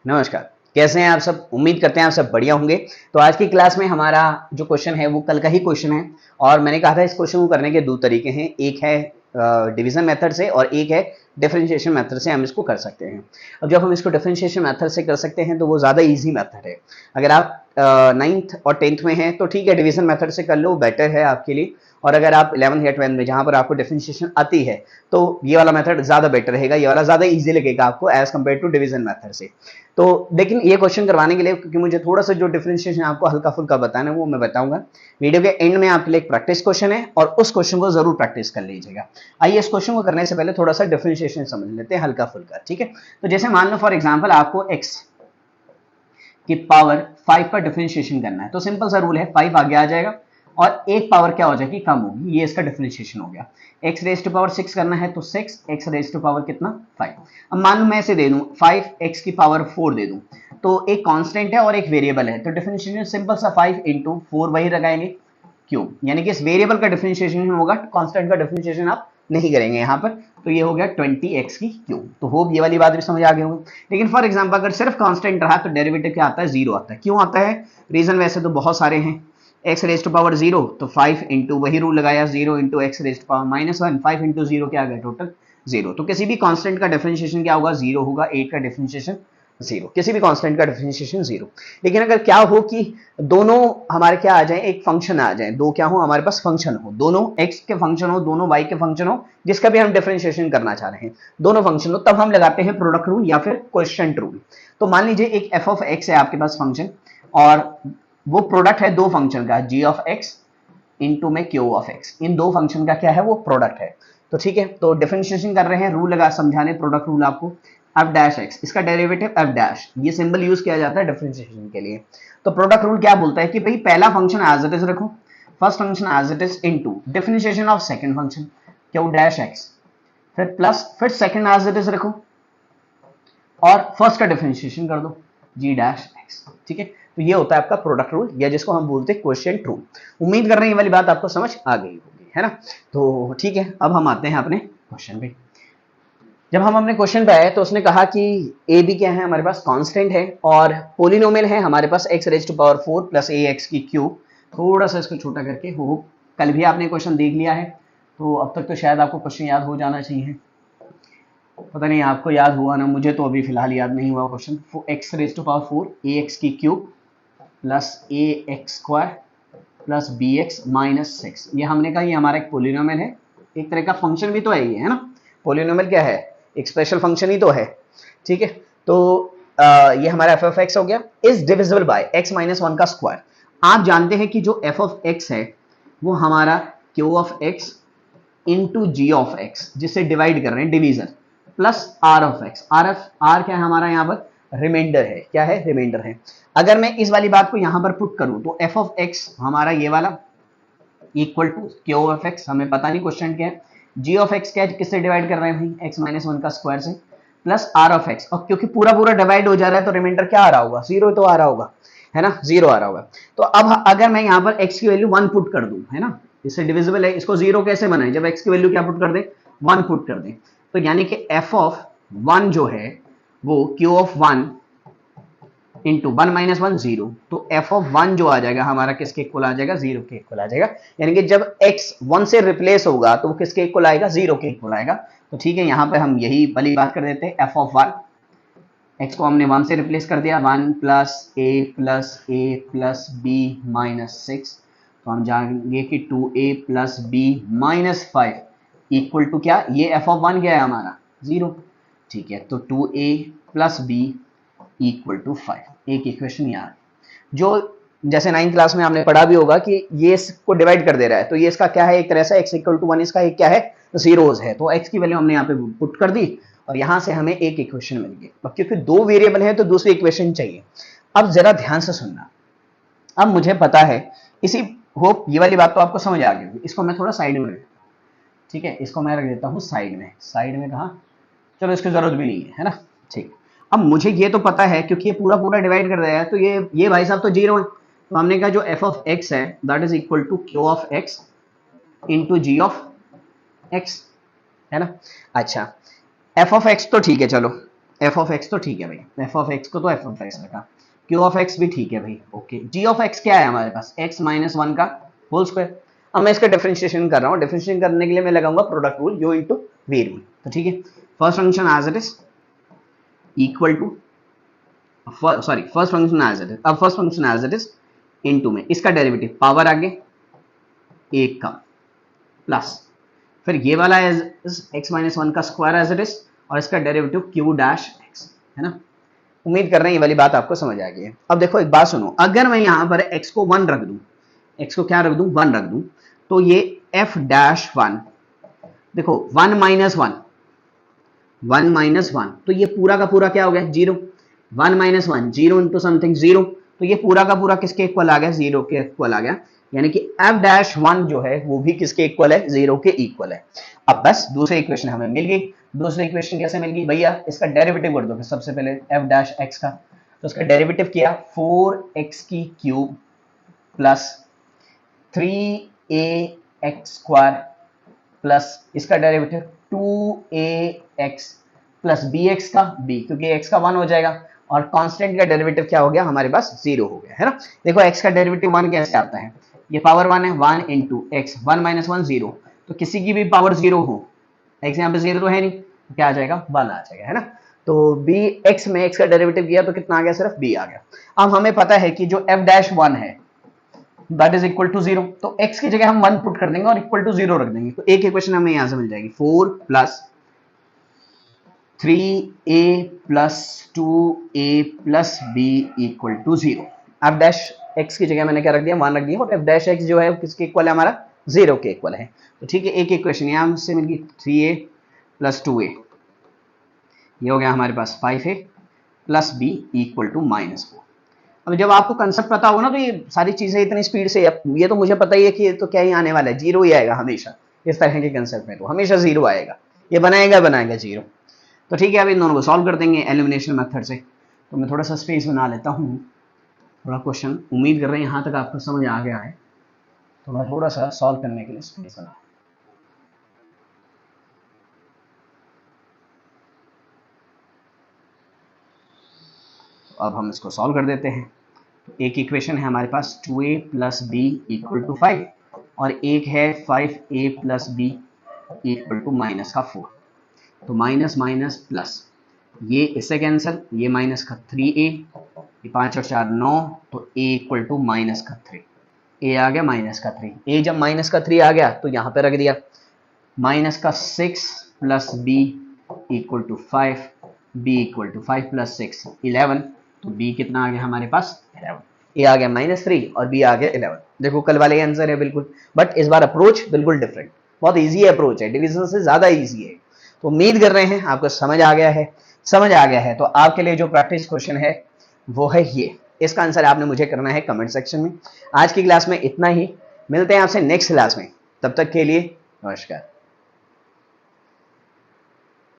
नमस्कार, कैसे हैं आप सब? उम्मीद करते हैं आप सब बढ़िया होंगे। तो आज की क्लास में हमारा जो क्वेश्चन है वो कल का ही क्वेश्चन है और मैंने कहा था इस क्वेश्चन को करने के दो तरीके हैं, एक है डिवीजन मेथड से और एक है डिफरेंशिएशन मेथड से हम इसको कर सकते हैं। अब जब हम इसको डिफरेंशिएशन मेथड से कर सकते हैं तो वो ज़्यादा ईजी मेथड है। अगर आप 9th और 10th में हैं तो ठीक है, डिवीजन मेथड से कर लो, बेटर है आपके लिए। और अगर आप 11th या 12th में जहां पर आपको डिफरेंशिएशन आती है तो ये वाला मेथड ज़्यादा बेटर रहेगा, ये वाला ज़्यादा ईजी लगेगा आपको as compare to division method से। तो लेकिन ये क्वेश्चन करवाने के लिए, क्योंकि मुझे थोड़ा सा जो डिफरेंशिएशन आपको हल्का फुल्का बताना है वो मैं बताऊंगा। वीडियो के एंड में आपके लिए एक प्रैक्टिस क्वेश्चन है और उस क्वेश्चन को जरूर प्रैक्टिस कर लीजिएगा। आइए इस क्वेश्चन को करने से पहले थोड़ा सा डिफरेंशिएशन समझ लेते हैं हल्का फुल्का, ठीक है। तो जैसे मान लो फॉर एग्जाम्पल आपको x की पावर 5 का डिफरेंशिएशन करना है, तो सिंपल सा रूल है, 5 आगे आ जाएगा और एक पावर क्या हो जाएगी, कम होगी। ये इसका डिफरेंशिएशन हो गया। x रेज टू पावर 6 करना है तो 6, x रेज टू पावर कितना, 5। अब मान लो मैं इसे दे दूं 5x की पावर 4 दे दूं, तो एक कांस्टेंट है और एक वेरिएबल है, तो डिफरेंशिएशन सिंपल सा 5 इंटू 4 वही लगाएंगे क्यूब, यानी कि इस वेरिएबल का डिफरेंशिएशन होगा, कांस्टेंट का डिफरेंशिएशन आप नहीं करेंगे यहाँ पर। तो ये हो गया 20x की क्यूब। तो होप ये वाली बात भी समझ आ गई होगी। लेकिन फॉर एग्जांपल अगर सिर्फ कांस्टेंट रहा तो डेरिवेटिव क्या आता है, जीरो आता है। क्यों आता है, रीजन वैसे तो बहुत सारे हैं। x रेज टू पावर 0 तो 5 इंटू वही रूल लगाया, 0 into x raise to power -1, 5 into 0 क्या आ गया, टोटल 0। तो किसी भी कांस्टेंट का डिफरेंशिएशन क्या होगा, 0 होगा। 8 का डिफरेंशिएशन 0, किसी भी कांस्टेंट का डिफरेंशिएशन 0। लेकिन अगर क्या हो कि दोनों हमारे क्या आ जाए, एक फंक्शन आ जाए, दो क्या हो हमारे पास फंक्शन हो, दोनों x के फंक्शन हो, दोनों y के फंक्शन हो, जिसका भी हम डिफरेंशिएशन करना चाह रहे हैं, दोनों फंक्शन हो, तब हम लगाते हैं प्रोडक्ट रूल या फिर क्वोशिएंट रूल। तो मान लीजिए एक f ऑफ x है आपके पास फंक्शन, और वो प्रोडक्ट है दो फंक्शन का, g ऑफ x इंटू में q ऑफ x। इन दो फंक्शन का क्या है, वो प्रोडक्ट है। तो ठीक है, तो डिफरेंशिएशन कर रहे हैं, रूल लगा समझाने, प्रोडक्ट रूल आपको, f डैश x, इसका डेरिवेटिव f डैश, ये सिंबल यूज किया जाता है डिफरेंशिएशन के लिए। तो प्रोडक्ट रूल क्या बोलता है कि भाई पहला फंक्शन एज इट इज रखो, first function as it is into differentiation of second function q dash x, फिर प्लस, फिर सेकंड एज इट इज रखो और फर्स्ट का डिफरेंशिएशन कर दो g डैश x। ठीक है, तो ये होता है आपका प्रोडक्ट रूल, या जिसको हम बोलते हैं क्वोशिएंट रूल। उम्मीद कर रहे हैं ये वाली बात आपको समझ आ गई होगी, है ना। तो ठीक है, अब हम आते हैं अपने क्वेश्चन पे। जब हम अपने क्वेश्चन पे आए तो उसने कहा कि ए बी क्या है, हमारे पास कांस्टेंट है और पोलिनोमियल है हमारे पास, x raise to power 4 plus A x की क्यूब। थोड़ा सा इसको छोटा करके, हो कल भी आपने क्वेश्चन देख लिया है तो अब तक तो शायद आपको क्वेश्चन याद हो जाना चाहिए। पता नहीं आपको याद हुआ ना, मुझे तो अभी फिलहाल याद नहीं हुआ question. x raise to power 4 A x की क्यूब प्लस ए X square plus B X minus 6। ये हमने कहा ये हमारा एक पोलिनोमियल है, एक तरह का फंक्शन भी तो है ये, है ना। पोलिनोमियल क्या है, एक स्पेशल फंक्शन ही तो है। ठीक है, तो ये हमारा एफ ऑफ एक्स हो गया, is divisible by x minus 1 का स्क्वायर। आप जानते हैं कि जो एफ ऑफ एक्स है वो हमारा q of x into g of x, जिससे डिवाइड कर रहे हैं, division, plus r of x. R क्या है हमारा यहाँ पर, रिमाइंडर है। क्या है, रिमाइंडर है। अगर मैं इस वाली बात को यहां पर पुट करूं तो एफ ऑफ एक्स हमारा ये वाला equal to q of x, हमें पता नहीं क्वेश्चन क्या है, जी ऑफ एक्स क्या है, किससे डिवाइड कर रहे हैं भाई, एक्स माइनस 1 का स्क्वायर से, प्लस आर ऑफ एक्स। और क्योंकि पूरा पूरा डिवाइड हो जा रहा है तो रिमाइंडर क्या आ रहा होगा, जीरो तो आ रहा होगा, है ना, जीरो आ रहा होगा। तो अब अगर मैं यहाँ पर x की वैल्यू 1 पुट कर दूं, है ना, इससे डिविजिबल है, इसको जीरो कैसे बनाए, जब x की वैल्यू क्या पुट कर दे, 1 पुट कर दे। तो यानी कि f ऑफ 1 जो है वो q of 1 into 1 minus 1 zero, तो f ऑफ 1 जो आ जाएगा हमारा किसके इक्वल आ जाएगा, जीरो के इक्वल आ जाएगा। यानी कि जब x 1 से रिप्लेस होगा तो वो किसके इक्वल आएगा, जीरो के इक्वल आएगा। तो ठीक है, यहाँ पे हम यही वाली बात कर देते हैं, f ऑफ 1, x को हमने 1 से रिप्लेस कर दिया, 1 plus a plus b minus 6। तो हम जाएंगे कि 2a plus b minus 5 equal to क्या, ये f ऑफ 1 क्या है हमारा, जीरो। ठीक है, तो 2a plus b equal to 5, एक इक्वेशन यहाँ, जो जैसे 9th क्लास में आपने पढ़ा भी होगा कि ये इसको डिवाइड कर दे रहा है, तो ये इसका क्या है, एक तरह से x इक्वल टू 1, इसका एक क्या है, जीरोस है। तो x की वैल्यू हमने यहाँ पे पुट कर दी और यहाँ से हमें एक इक्वेशन मिल गई। अब क्योंकि दो वेरिएबल है तो दूसरी इक्वेशन चाहिए। अब जरा ध्यान से सुनना, अब मुझे पता है, इसी होप ये वाली बात तो आपको समझ आ गई, इसको मैं थोड़ा साइड में, ठीक है, इसको मैं रख देता हूँ साइड में। साइड में कहा, चलो इसकी जरूरत भी नहीं है ना। ठीक, अब मुझे ये तो पता है क्योंकि ये पूरा पूरा डिवाइड कर दिया है, तो ये भाई साहब तो जीरो है। तो हमने कहा जो एफ ऑफ एक्स है that is equal to q of x into g of x, है ना। अच्छा, एफ ऑफ एक्स तो ठीक है, चलो एफ ऑफ एक्स तो ठीक है भाई, एफ ऑफ एक्स को तो एफ ऑफ एक्स रखा, क्यू ऑफ एक्स भी ठीक है भाई, ओके। जी ऑफ एक्स क्या है हमारे पास, एक्स माइनस वन का होल स्क्वायर। अब मैं इसका डिफरेंशिएशन कर रहा हूँ, डिफरेंशिएशन करने के लिए मैं लगाऊंगा product rule, U into V rule. तो ठीक है, first function as it is equal to, sorry first function as it is, अब first function as it is into में इसका डेरिवेटिव पावर आगे एक का प्लस, फिर ये वाला एज एक्स माइनस वन का स्क्वायर एज इट इज, और इसका डेरिवेटिव क्यू डैश एक्स, है ना। उम्मीद कर रहे हैं ये वाली बात आपको समझ आ गई है। अब देखो एक बात सुनो, अगर मैं यहां पर x को 1 रख दूं, x को क्या रख दूं, 1 रख दूं, तो ये f डैश 1, देखो 1 माइनस 1, 1 माइनस 1, तो ये पूरा का पूरा क्या हो गया, 0। 1 माइनस 1, 0 इंटू समथिंग 0, तो ये पूरा का पूरा किसके इक्वल आ गया, 0 के इक्वल आ गया, यानी कि f डैश 1 जो है वो भी किसके इक्वल है, 0 के इक्वल है। अब बस दूसरी इक्वेशन हमें मिल गई। दूसरी इक्वेशन कैसे मिल गई भैया, इसका डेरिवेटिव कर दो फिर सबसे पहले f डैश x का, तो इसका डेरिवेटिव किया 4x की cube plus 3ax square plus इसका डेरिवेटिव 2ax प्लस bx का b, क्योंकि x का 1 हो जाएगा और कांस्टेंट का डेरिवेटिव क्या हो गया हमारे पास, 0 हो गया, है ना। देखो x का डेरिवेटिव 1 कैसे आता है, ये पावर 1 है, 1 इंटू एक्स, 1 माइनस 1 0, तो किसी की भी पावर 0 हो, x यहाँ पे 0 तो है नहीं, तो क्या आ जाएगा, 1 आ जाएगा, है ना। तो b x में x का डेरिवेटिव किया तो कितना आ गया, सिर्फ b आ गया। अब हमें पता है कि जो f डैश 1 है दैट इज इक्वल टू 0, तो x की जगह हम 1 पुट कर देंगे और इक्वल टू 0 रख देंगे, तो एक इक्वेशन हमें यहां से मिल जाएगी 4 plus 3a plus 2a plus b equal to 0। अब डैश x की जगह मैंने क्या रख दिया, 1 रख दिया, और f डैश x जो है किसके इक्वल है, हमारा 0 के इक्वल है। तो ठीक है, एक इक्वेशन यहां से मिल गई 3a प्लस 2a, ये हो गया हमारे पास 5a plus b equal to -4। अब जब आपको कंसेप्ट पता होगा ना, तो ये सारी चीजें इतनी स्पीड से, ये तो मुझे पता ही है कि ये तो क्या ही आने वाला है, 0 ही आएगा हमेशा, इस तरह के कंसेप्ट में तो हमेशा 0 आएगा, ये बनाएगा 0। तो ठीक है, अब इन दोनों को सॉल्व कर देंगे एलिमिनेशन मेथड से। तो मैं थोड़ा सा स्पेस बना लेता हूँ, थोड़ा क्वेश्चन, उम्मीद कर रहे हैं यहाँ तक आपको समझ आ गया है, तो मैं थोड़ा सा सॉल्व करने के लिए स्पेस बना। अब हम इसको सॉल्व कर देते हैं। एक इक्वेशन है हमारे पास 2a plus b equal to 5, और एक है 5a plus b equal to -4, तो माइनस माइनस प्लस, ये इससे कैंसिल, ये माइनस का 3a, ये 5 और 4 9, तो a इक्वल टू -3, a आ गया -3, a जब -3 आ गया तो यहाँ पे रख दिया, -6 plus b equal to 5, b equal to 5 plus 6 11, तो b कितना आ गया हमारे पास 11, a आ गया -3 और b आ गया 11। देखो कल वाले आंसर है बिल्कुल, बट इस बार अप्रोच बिल्कुल डिफरेंट, बहुत इजी अप्रोच है, डिवीजन से ज्यादा इजी है। तो उम्मीद कर रहे हैं आपको समझ आ गया है, समझ आ गया है तो आपके लिए जो प्रैक्टिस क्वेश्चन है वो है ये, इसका आंसर आपने मुझे करना है कमेंट सेक्शन में। आज की क्लास में इतना ही, मिलते हैं आपसे नेक्स्ट क्लास में, तब तक के लिए नमस्कार।